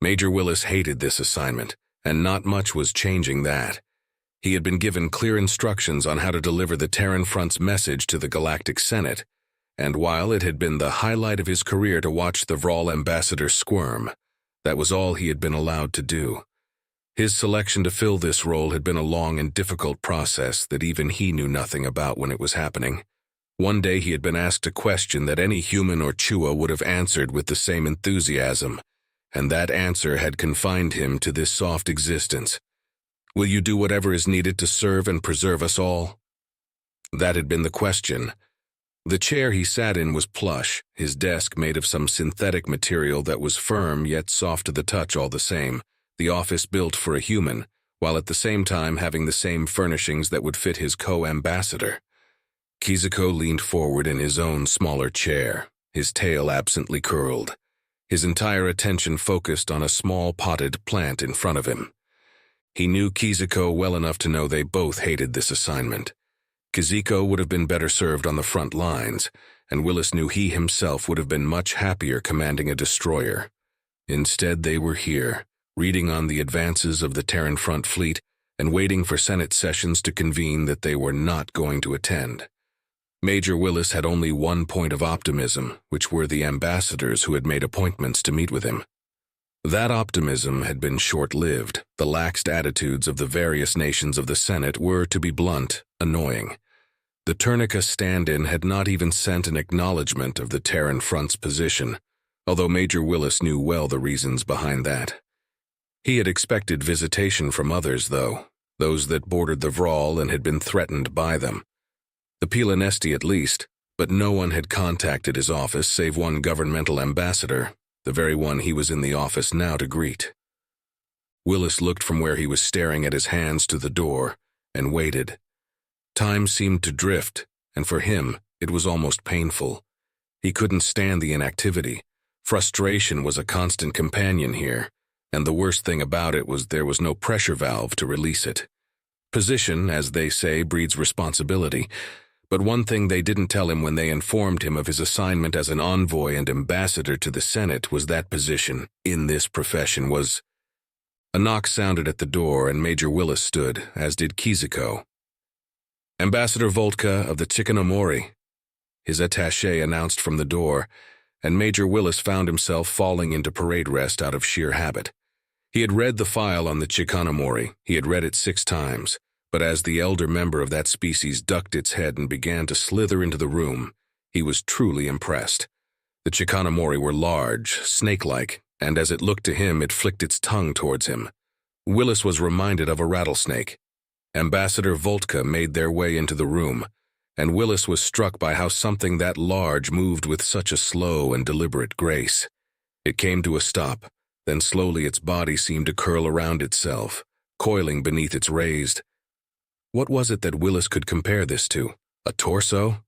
Major Willis hated this assignment, and not much was changing that. He had been given clear instructions on how to deliver the Terran Front's message to the Galactic Senate, and while it had been the highlight of his career to watch the Vral ambassador squirm, that was all he had been allowed to do. His selection to fill this role had been a long and difficult process that even he knew nothing about when it was happening. One day he had been asked a question that any human or chua would have answered with the same enthusiasm, and that answer had confined him to this soft existence. Will you do whatever is needed to serve and preserve us all? That had been the question. The chair he sat in was plush, his desk made of some synthetic material that was firm yet soft to the touch all the same, the office built for a human, while at the same time having the same furnishings that would fit his co-ambassador. Kiziko leaned forward in his own smaller chair, his tail absently curled, his entire attention focused on a small potted plant in front of him. He knew Kiziko well enough to know they both hated this assignment. Kiziko would have been better served on the front lines, and Willis knew he himself would have been much happier commanding a destroyer. Instead, they were here, reading on the advances of the Terran Front fleet and waiting for Senate sessions to convene that they were not going to attend. Major Willis had only one point of optimism, which were the ambassadors who had made appointments to meet with him. That optimism had been short-lived. The laxed attitudes of the various nations of the Senate were, to be blunt, annoying. The Turnika stand-in had not even sent an acknowledgement of the Terran Front's position, although Major Willis knew well the reasons behind that. He had expected visitation from others, though, those that bordered the Vral and had been threatened by them. The Pilanesti at least, but no one had contacted his office save one governmental ambassador, the very one he was in the office now to greet. Willis looked from where he was staring at his hands to the door, and waited. Time seemed to drift, and for him, it was almost painful. He couldn't stand the inactivity. Frustration was a constant companion here, and the worst thing about it was there was no pressure valve to release it. Position, as they say, breeds responsibility. But one thing they didn't tell him when they informed him of his assignment as an envoy and ambassador to the Senate was that position, in this profession, was... A knock sounded at the door and Major Willis stood, as did Kiziko. Ambassador Voltka of the Chikanomori, his attaché announced from the door, and Major Willis found himself falling into parade rest out of sheer habit. He had read the file on the Chikanomori. He had read it 6 times. But as the elder member of that species ducked its head and began to slither into the room, he was truly impressed. The Chikanomori were large, snake-like, and as it looked to him, it flicked its tongue towards him. Willis was reminded of a rattlesnake. Ambassador Voltka made their way into the room, and Willis was struck by how something that large moved with such a slow and deliberate grace. It came to a stop, then slowly its body seemed to curl around itself, coiling beneath its raised. What was it that Willis could compare this to? A torso?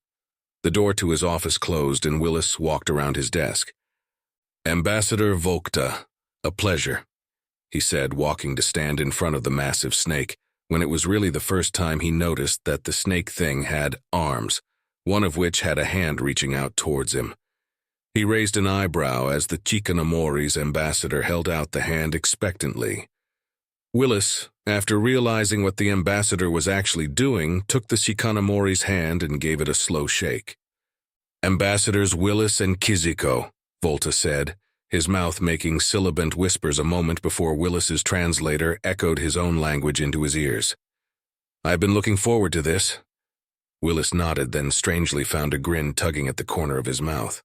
The door to his office closed and Willis walked around his desk. Ambassador Voltka, a pleasure, he said, walking to stand in front of the massive snake, when it was really the first time he noticed that the snake thing had arms, one of which had a hand reaching out towards him. He raised an eyebrow as the Chikanomori's ambassador held out the hand expectantly. Willis, after realizing what the ambassador was actually doing, took the Chikanomori's hand and gave it a slow shake. Ambassadors Willis and Kiziko, Volta said, his mouth making sibilant whispers a moment before Willis's translator echoed his own language into his ears. I've been looking forward to this. Willis nodded, then strangely found a grin tugging at the corner of his mouth.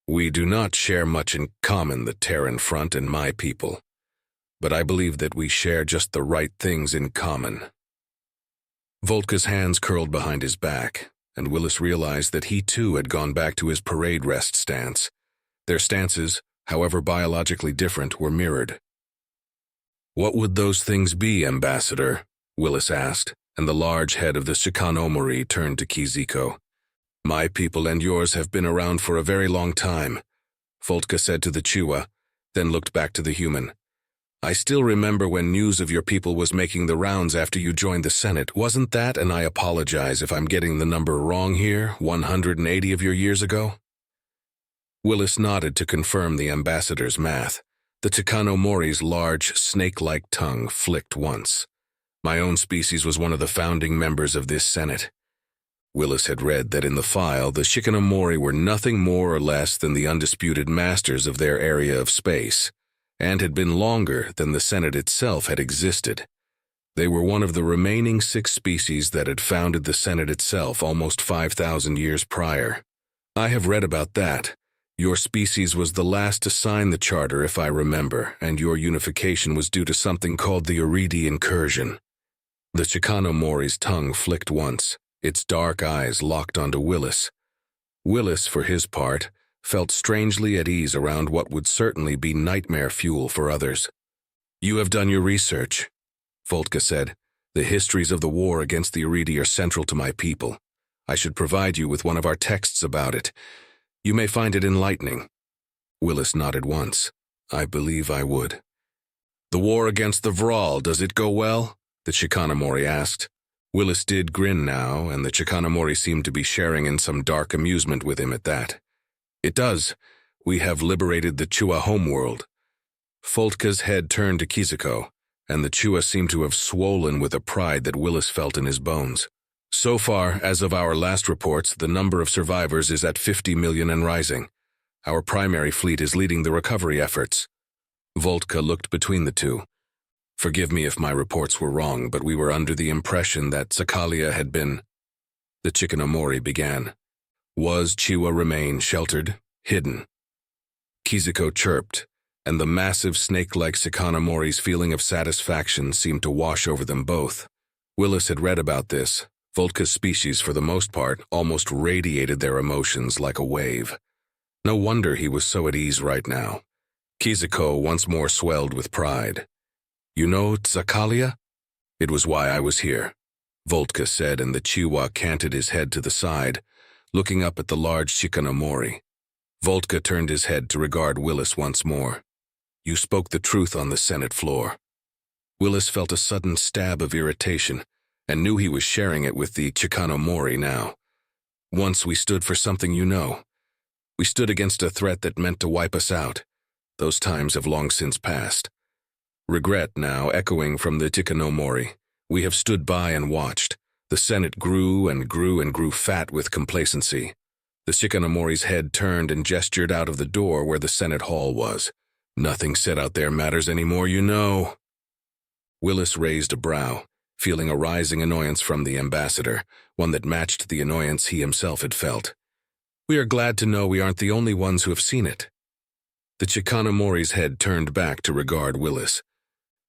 We do not share much in common, the Terran Front and my people. But I believe that we share just the right things in common. Voltka's hands curled behind his back, and Willis realized that he too had gone back to his parade rest stance. Their stances, however biologically different, were mirrored. What would those things be, Ambassador? Willis asked, and the large head of the Chikanomori turned to Kiziko. My people and yours have been around for a very long time, Voltka said to the chua, then looked back to the human. I still remember when news of your people was making the rounds after you joined the Senate, wasn't that, and I apologize if I'm getting the number wrong here, 180 of your years ago? Willis nodded to confirm the ambassador's math. The Chikanomori's large, snake-like tongue flicked once. My own species was one of the founding members of this Senate. Willis had read that in the file, the Chikanomori were nothing more or less than the undisputed masters of their area of space, and had been longer than the Senate itself had existed. They were one of the remaining 6 species that had founded the Senate itself almost 5,000 years prior. I have read about that. Your species was the last to sign the charter, if I remember, and your unification was due to something called the Aridi incursion. The Chikanomori's tongue flicked once, its dark eyes locked onto Willis. Willis, for his part, felt strangely at ease around what would certainly be nightmare fuel for others. You have done your research, Voltka said. The histories of the war against the Aridi are central to my people. I should provide you with one of our texts about it. You may find it enlightening. Willis nodded once. I believe I would. The war against the Vral, does it go well? The Chikanomori asked. Willis did grin now, and the Chikanomori seemed to be sharing in some dark amusement with him at that. It does. We have liberated the Chua homeworld. Voltka's head turned to Kiziko, and the Chua seemed to have swollen with a pride that Willis felt in his bones. So far, as of our last reports, the number of survivors is at 50 million and rising. Our primary fleet is leading the recovery efforts. Voltka looked between the two. Forgive me if my reports were wrong, but we were under the impression that Sakalia had been... The Chikanomori began. Was Chua remain sheltered, hidden? Kiziko chirped, and the massive snake-like Chikanomori's feeling of satisfaction seemed to wash over them both. Willis had read about this. Voltka's species, for the most part, almost radiated their emotions like a wave. No wonder he was so at ease right now. Kiziko once more swelled with pride. You know Tsakalia? It was why I was here, Voltka said, and the Chua canted his head to the side, looking up at the large Chikanomori. Voltka turned his head to regard Willis once more. You spoke the truth on the Senate floor. Willis felt a sudden stab of irritation, and knew he was sharing it with the Chikanomori now. Once we stood for something you know. We stood against a threat that meant to wipe us out. Those times have long since passed. Regret now echoing from the Chikanomori. We have stood by and watched. The Senate grew and grew and grew fat with complacency. The Chikanomori's head turned and gestured out of the door where the Senate hall was. Nothing said out there matters anymore, you know. Willis raised a brow, feeling a rising annoyance from the ambassador, one that matched the annoyance he himself had felt. We are glad to know we aren't the only ones who have seen it. The Chikanomori's head turned back to regard Willis.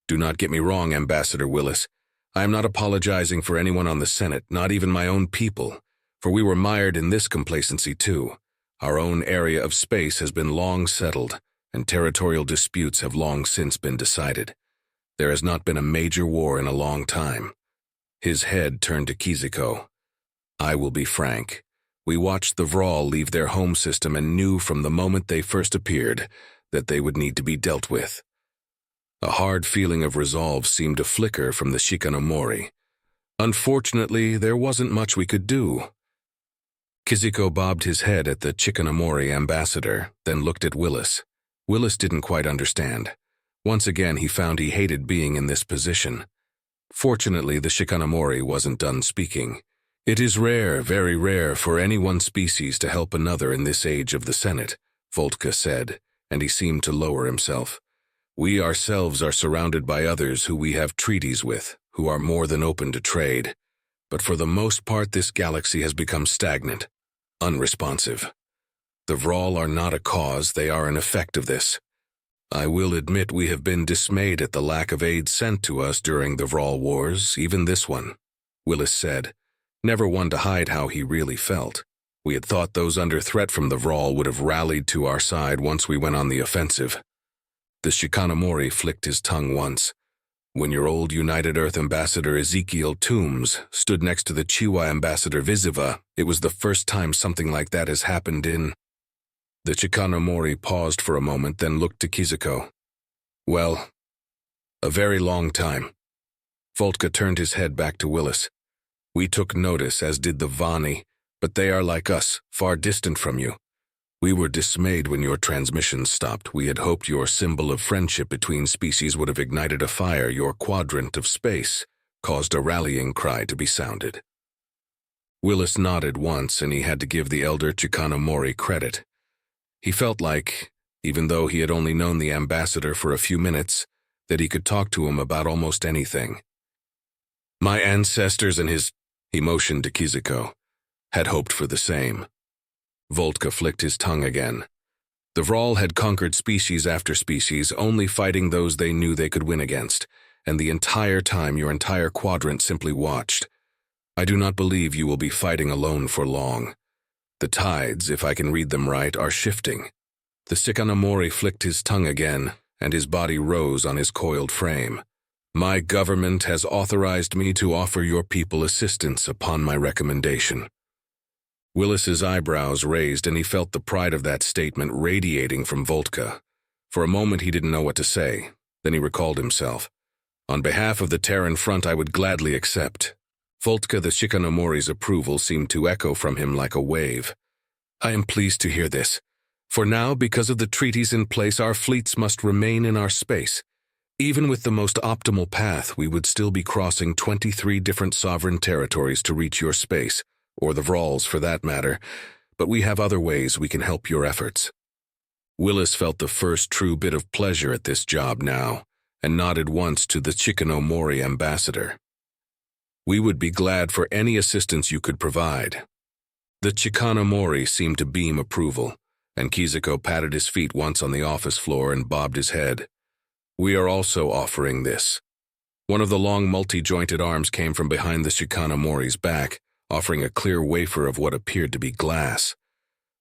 Do not get me wrong, Ambassador Willis. I am not apologizing for anyone on the Senate, not even my own people, for we were mired in this complacency too. Our own area of space has been long settled, and territorial disputes have long since been decided. There has not been a major war in a long time. His head turned to Kiziko. I will be frank. We watched the Vral leave their home system and knew from the moment they first appeared that they would need to be dealt with. A hard feeling of resolve seemed to flicker from the Chikanomori. Unfortunately, there wasn't much we could do. Kiziko bobbed his head at the Chikanomori ambassador, then looked at Willis. Willis didn't quite understand. Once again, he found he hated being in this position. Fortunately, the Chikanomori wasn't done speaking. It is rare, very rare, for any one species to help another in this age of the Senate, Voltka said, and he seemed to lower himself. We ourselves are surrounded by others who we have treaties with, who are more than open to trade. But for the most part, this galaxy has become stagnant, unresponsive. The Vral are not a cause, they are an effect of this. I will admit we have been dismayed at the lack of aid sent to us during the Vral Wars, even this one, Willis said, never one to hide how he really felt. We had thought those under threat from the Vral would have rallied to our side once we went on the offensive. The Chikanomori flicked his tongue once. When your old United Earth Ambassador Ezekiel Toombs stood next to the Chua Ambassador Visiva, it was the first time something like that has happened in... The Chikanomori paused for a moment, then looked to Kiziko. Well, a very long time. Voltka turned his head back to Willis. We took notice, as did the Vani, but they are like us, far distant from you. We were dismayed when your transmissions stopped. We had hoped your symbol of friendship between species would have ignited a fire. Your quadrant of space caused a rallying cry to be sounded. Willis nodded once, and he had to give the elder Chikanomori credit. He felt like, even though he had only known the ambassador for a few minutes, that he could talk to him about almost anything. My ancestors and his, he motioned to Kiziko, had hoped for the same. Voltka flicked his tongue again. The Vral had conquered species after species, only fighting those they knew they could win against, and the entire time your entire quadrant simply watched. I do not believe you will be fighting alone for long. The tides, if I can read them right, are shifting. The Chikanomori flicked his tongue again, and his body rose on his coiled frame. My government has authorized me to offer your people assistance upon my recommendation. Willis's eyebrows raised, and he felt the pride of that statement radiating from Voltka. For a moment he didn't know what to say. Then he recalled himself. On behalf of the Terran Front, I would gladly accept. Voltka the Chikanomori's approval seemed to echo from him like a wave. I am pleased to hear this. For now, because of the treaties in place, our fleets must remain in our space. Even with the most optimal path, we would still be crossing 23 different sovereign territories to reach your space, or the Vral's for that matter, but we have other ways we can help your efforts. Willis felt the first true bit of pleasure at this job now, and nodded once to the Chikanomori ambassador. We would be glad for any assistance you could provide. The Chikanomori seemed to beam approval, and Kiziko patted his feet once on the office floor and bobbed his head. We are also offering this. One of the long multi-jointed arms came from behind the Chikanomori's back, offering a clear wafer of what appeared to be glass.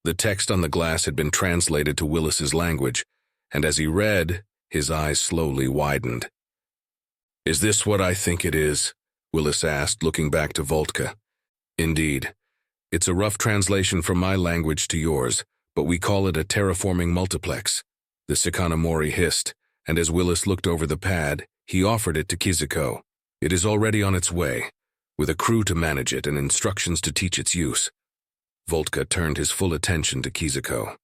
The text on the glass had been translated to Willis's language, and as he read, his eyes slowly widened. Is this what I think it is? Willis asked, looking back to Voltka. Indeed. It's a rough translation from my language to yours, but we call it a terraforming multiplex, the Chikanomori hissed, and as Willis looked over the pad, he offered it to Kiziko. It is already on its way, with a crew to manage it and instructions to teach its use. Voltka turned his full attention to Kiziko.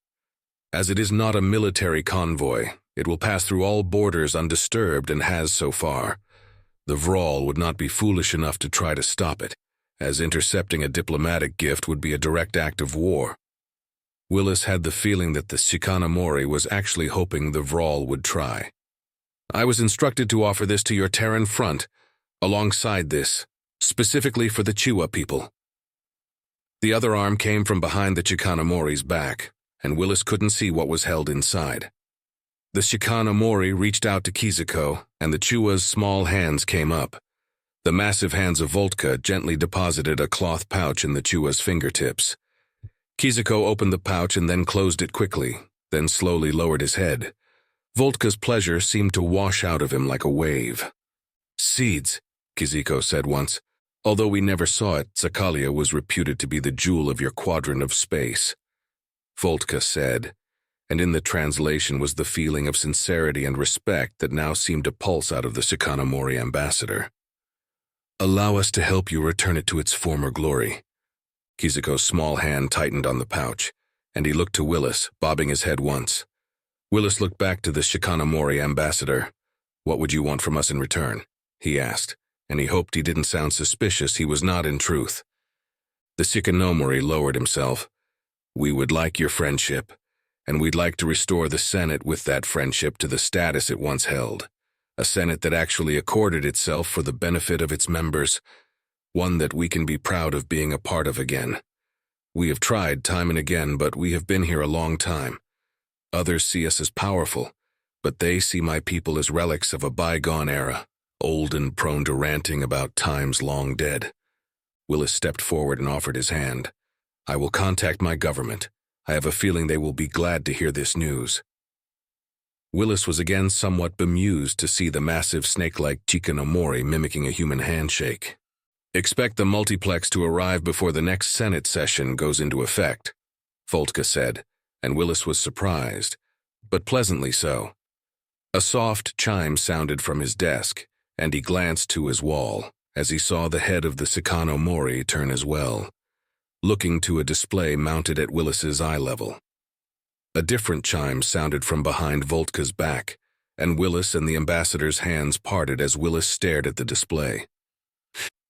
As it is not a military convoy, it will pass through all borders undisturbed and has so far. The Vral would not be foolish enough to try to stop it, as intercepting a diplomatic gift would be a direct act of war. Willis had the feeling that the Chikanomori was actually hoping the Vral would try. I was instructed to offer this to your Terran Front, alongside this, specifically for the Chua people. The other arm came from behind the Chikanomori's back, and Willis couldn't see what was held inside. The Chikanomori reached out to Kiziko, and the Chua's small hands came up. The massive hands of Voltka gently deposited a cloth pouch in the Chua's fingertips. Kiziko opened the pouch and then closed it quickly, then slowly lowered his head. Voltka's pleasure seemed to wash out of him like a wave. Seeds, Kiziko said once. Although we never saw it, Zakalia was reputed to be the jewel of your quadrant of space. Voltka said, and in the translation was the feeling of sincerity and respect that now seemed to pulse out of the Chikanomori ambassador. Allow us to help you return it to its former glory. Kiziko's small hand tightened on the pouch, and he looked to Willis, bobbing his head once. Willis looked back to the Chikanomori ambassador. What would you want from us in return? He asked, and he hoped he didn't sound suspicious. He was not in truth. The Chikanomori lowered himself. We would like your friendship, and we'd like to restore the Senate with that friendship to the status it once held. A Senate that actually accorded itself for the benefit of its members, one that we can be proud of being a part of again. We have tried time and again, but we have been here a long time. Others see us as powerful, but they see my people as relics of a bygone era, old and prone to ranting about times long dead. Willis stepped forward and offered his hand. I will contact my government. I have a feeling they will be glad to hear this news. Willis was again somewhat bemused to see the massive snake-like Chikanomori mimicking a human handshake. Expect the multiplex to arrive before the next Senate session goes into effect, Voltka said, and Willis was surprised, but pleasantly so. A soft chime sounded from his desk, and he glanced to his wall as he saw the head of the Chikanomori turn as well, looking to a display mounted at Willis's eye level. A different chime sounded from behind Voltka's back, and Willis and the ambassador's hands parted as Willis stared at the display.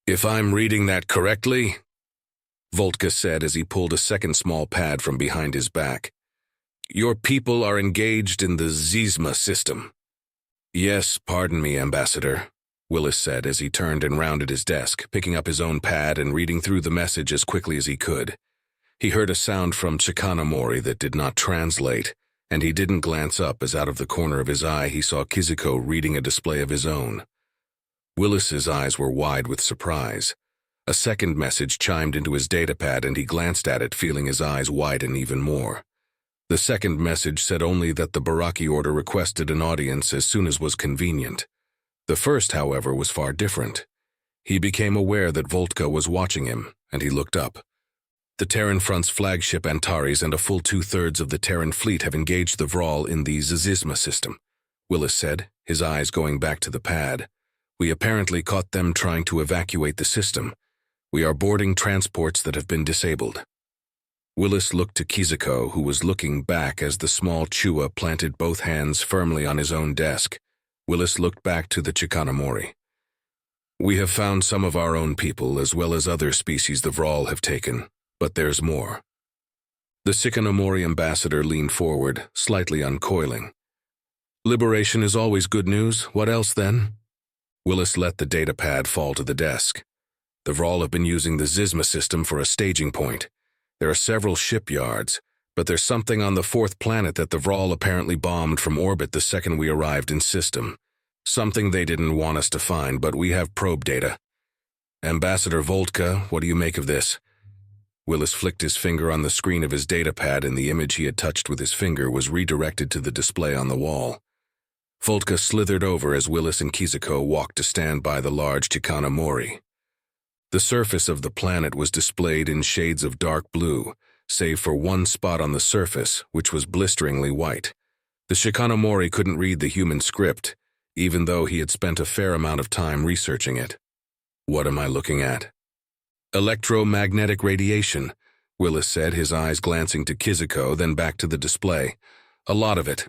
"If I'm reading that correctly," Voltka said as he pulled a second small pad from behind his back, "your people are engaged in the Zizma system." "Yes, pardon me, Ambassador," Willis said as he turned and rounded his desk, picking up his own pad and reading through the message as quickly as he could. He heard a sound from Chikanomori that did not translate, and he didn't glance up as out of the corner of his eye he saw Kiziko reading a display of his own. Willis's eyes were wide with surprise. A second message chimed into his datapad and he glanced at it, feeling his eyes widen even more. The second message said only that the Baraki order requested an audience as soon as was convenient. The first, however, was far different. He became aware that Voltka was watching him, and he looked up. "The Terran Front's flagship Antares and a full 2/3 of the Terran fleet have engaged the Vral in the Zizma system," Willis said, his eyes going back to the pad. "We apparently caught them trying to evacuate the system. We are boarding transports that have been disabled." Willis looked to Kiziko, who was looking back as the small chua planted both hands firmly on his own desk. Willis looked back to the Chikanomori. "We have found some of our own people as well as other species the Vral have taken. But there's more." The Chikanomori ambassador leaned forward, slightly uncoiling. "Liberation is always good news. What else, then?" Willis let the datapad fall to the desk. "The Vral have been using the Zizma system for a staging point. There are several shipyards, but there's something on the fourth planet that the Vral apparently bombed from orbit the second we arrived in system. Something they didn't want us to find, but we have probe data. Ambassador Voltka, what do you make of this?" Willis flicked his finger on the screen of his datapad and the image he had touched with his finger was redirected to the display on the wall. Voltka slithered over as Willis and Kiziko walked to stand by the large Chikanomori. The surface of the planet was displayed in shades of dark blue, save for one spot on the surface, which was blisteringly white. The Chikanomori couldn't read the human script, even though he had spent a fair amount of time researching it. "What am I looking at?" "Electromagnetic radiation," Willis said, his eyes glancing to Kiziko, then back to the display. "A lot of it.